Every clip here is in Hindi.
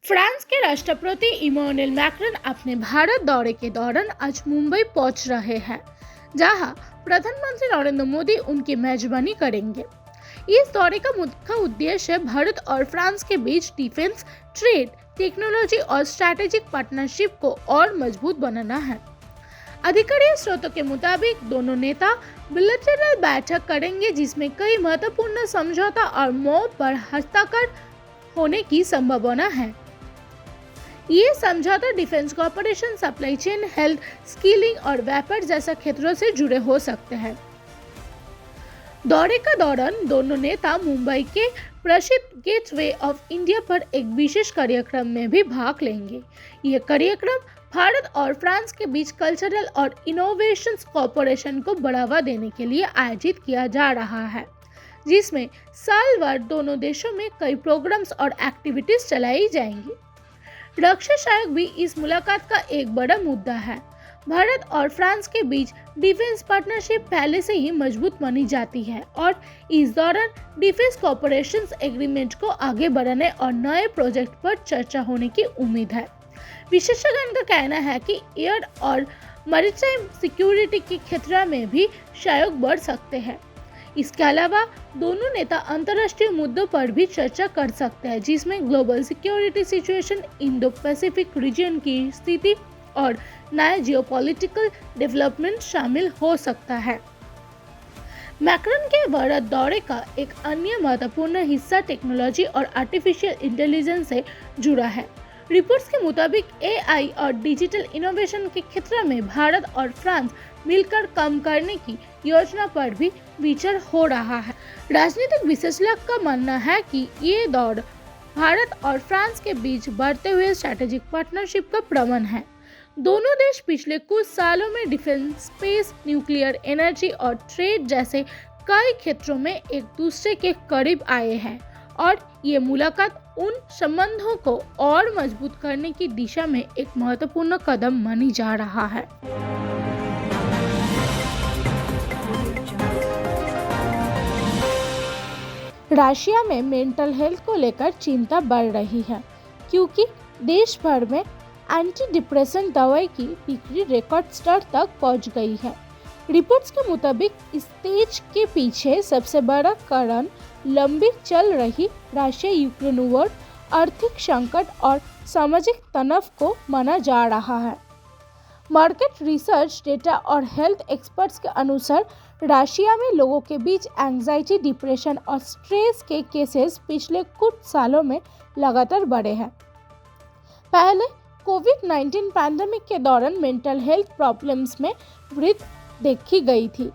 फ्रांस के राष्ट्रपति इमैनुअल मैक्रॉन अपने भारत दौरे के दौरान आज मुंबई पहुंच रहे हैं, जहां प्रधानमंत्री नरेंद्र मोदी उनकी मेजबानी करेंगे। इस दौरे का मुख्य उद्देश्य भारत और फ्रांस के बीच डिफेंस, ट्रेड, टेक्नोलॉजी और स्ट्रैटेजिक पार्टनरशिप को और मजबूत बनाना है। अधिकारिक स्रोतों के मुताबिक दोनों नेता बिलेटरल बैठक करेंगे, जिसमें कई महत्वपूर्ण समझौता और मौके पर हस्ताक्षर होने की संभावना है। ये समझौता defence corporation, supply chain, health, skilling और व्यापार जैसे क्षेत्रों से जुड़े हो सकते हैं। दौरे का दौरान दोनों नेता मुंबई के प्रसिद्ध गेटवे ऑफ इंडिया पर एक विशेष कार्यक्रम में भी भाग लेंगे। यह कार्यक्रम भारत और फ्रांस के बीच कल्चरल और इनोवेशन कॉर्पोरेशन को बढ़ावा देने के लिए आयोजित किया जा रहा है, जिसमें साल भर दोनों देशों में कई प्रोग्राम्स और एक्टिविटीज चलाई जाएंगी। रक्षा सहयोग भी इस मुलाकात का एक बड़ा मुद्दा है। भारत और फ्रांस के बीच डिफेंस पार्टनरशिप पहले से ही मजबूत मानी जाती है और इस दौरान डिफेंस कॉर्पोरेशन एग्रीमेंट को आगे बढ़ाने और नए प्रोजेक्ट पर चर्चा होने की उम्मीद है। विशेषज्ञों का कहना है कि एयर और मैरीटाइम सिक्योरिटी के क्षेत्र में भी सहयोग बढ़ सकते हैं। इसके अलावा दोनों नेता अंतर्राष्ट्रीय मुद्दों पर भी चर्चा कर सकते हैं, जिसमें global security situation, Indo Pacific region की स्थिति और नए जियोपॉलिटिकल डेवलपमेंट शामिल हो सकता है। मैक्रॉन के भारत दौरे का एक अन्य महत्वपूर्ण हिस्सा टेक्नोलॉजी और आर्टिफिशियल इंटेलिजेंस से जुड़ा है। रिपोर्ट्स के मुताबिक एआई और डिजिटल इनोवेशन के क्षेत्र में भारत और फ्रांस मिलकर काम करने की योजना पर भी विचार हो रहा है। राजनीतिक विशेषज्ञों का मानना है कि ये दौर भारत और फ्रांस के बीच बढ़ते हुए स्ट्रैटेजिक पार्टनरशिप का प्रमाण है। दोनों देश पिछले कुछ सालों में डिफेंस, स्पेस, न्यूक्लियर एनर्जी और ट्रेड जैसे कई क्षेत्रों में एक दूसरे के करीब आए हैं और ये मुलाकात उन संबंधों को और मजबूत करने की दिशा में एक महत्वपूर्ण कदम मानी जा रहा है। रशिया में मेंटल हेल्थ को लेकर चिंता बढ़ रही है, क्योंकि देश भर में एंटी डिप्रेसेंट दवाई की बिक्री रिकॉर्ड स्तर तक पहुंच गई है। रिपोर्ट्स के मुताबिक इस तेज के पीछे सबसे बड़ा कारण लंबी चल रही रशिया यूक्रेन वॉर, आर्थिक संकट और सामाजिक तनाव को माना जा रहा है। मार्केट रिसर्च डेटा और हेल्थ एक्सपर्ट्स के अनुसार रशिया में लोगों के बीच एंजाइटी, डिप्रेशन और स्ट्रेस के केसेस पिछले कुछ सालों में लगातार बढ़े हैं। पहले कोविड-19 पैंडेमिक के दौरान मेंटल हेल्थ प्रॉब्लम्स में वृद्धि देखी गई थी,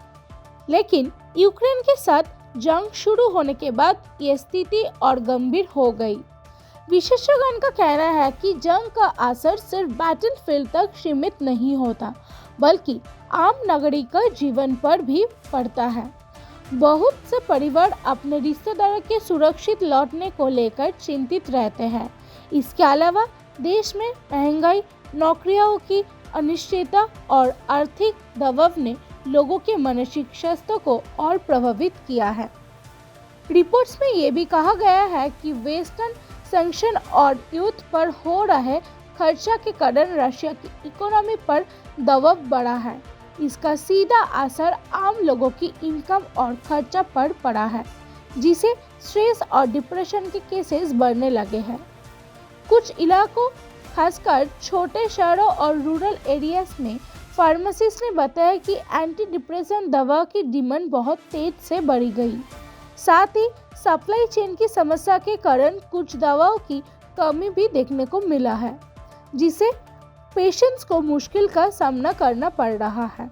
लेकिन यूक्रेन के साथ जंग शुरू होने के बाद ये स्थिति और गंभीर हो गई। विशेषज्ञों का कहना है कि जंग का असर सिर्फ बैटलफील्ड तक सीमित नहीं होता, बल्कि आम नागरिक का जीवन पर भी पड़ता है। बहुत से परिवार अपने रिश्तेदारों के सुरक्षित लौटने को लेकर चिंतित रहते हैं। इसके अलावा देश में महंगाई, नौकरियों की अनिश्चितता और आर्थिक दबाव ने लोगों के मानसिक स्वास्थ्य को और प्रभावित किया है। रिपोर्ट्स में ये भी कहा गया है कि वेस्टर्न सैंक्शन और युद्ध पर हो रहे खर्चा के कारण रशिया की इकोनॉमी पर दबाव बढ़ा है। इसका सीधा असर आम लोगों की इनकम और खर्चा पर पड़ा है, जिसे स्ट्रेस और डिप्रेशन के केसेस बढ़ने लगे हैं। कुछ इलाकों, खासकर छोटे शहरों और रूरल एरियाज में, फार्मासिस्ट ने बताया कि एंटी डिप्रेशन दवा की डिमांड बहुत तेज से बढ़ी गई। साथ ही सप्लाई चेन की समस्या के कारण कुछ दवाओं की कमी भी देखने को मिला है, जिसे पेशेंट्स को मुश्किल का सामना करना पड़ रहा है।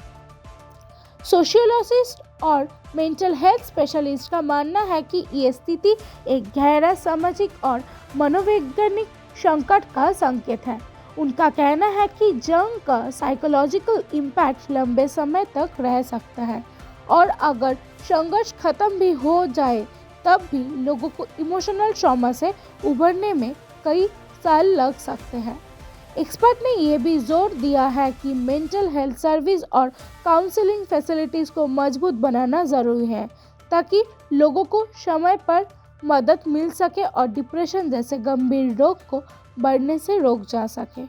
सोशियोलॉजिस्ट और मेंटल हेल्थ स्पेशलिस्ट का मानना है कि ये स्थिति एक गहरा सामाजिक और मनोवैज्ञानिक संकट का संकेत है। उनका कहना है कि जंग का साइकोलॉजिकल इम्पैक्ट लंबे समय तक रह सकता है और अगर संघर्ष खत्म भी हो जाए तब भी लोगों को इमोशनल ट्रॉमा से उभरने में कई साल लग सकते हैं। एक्सपर्ट ने यह भी जोर दिया है कि मेंटल हेल्थ सर्विस और काउंसलिंग फैसिलिटीज़ को मजबूत बनाना ज़रूरी है, ताकि लोगों को समय पर मदद मिल सके और डिप्रेशन जैसे गंभीर रोग को बढ़ने से रोक जा सके।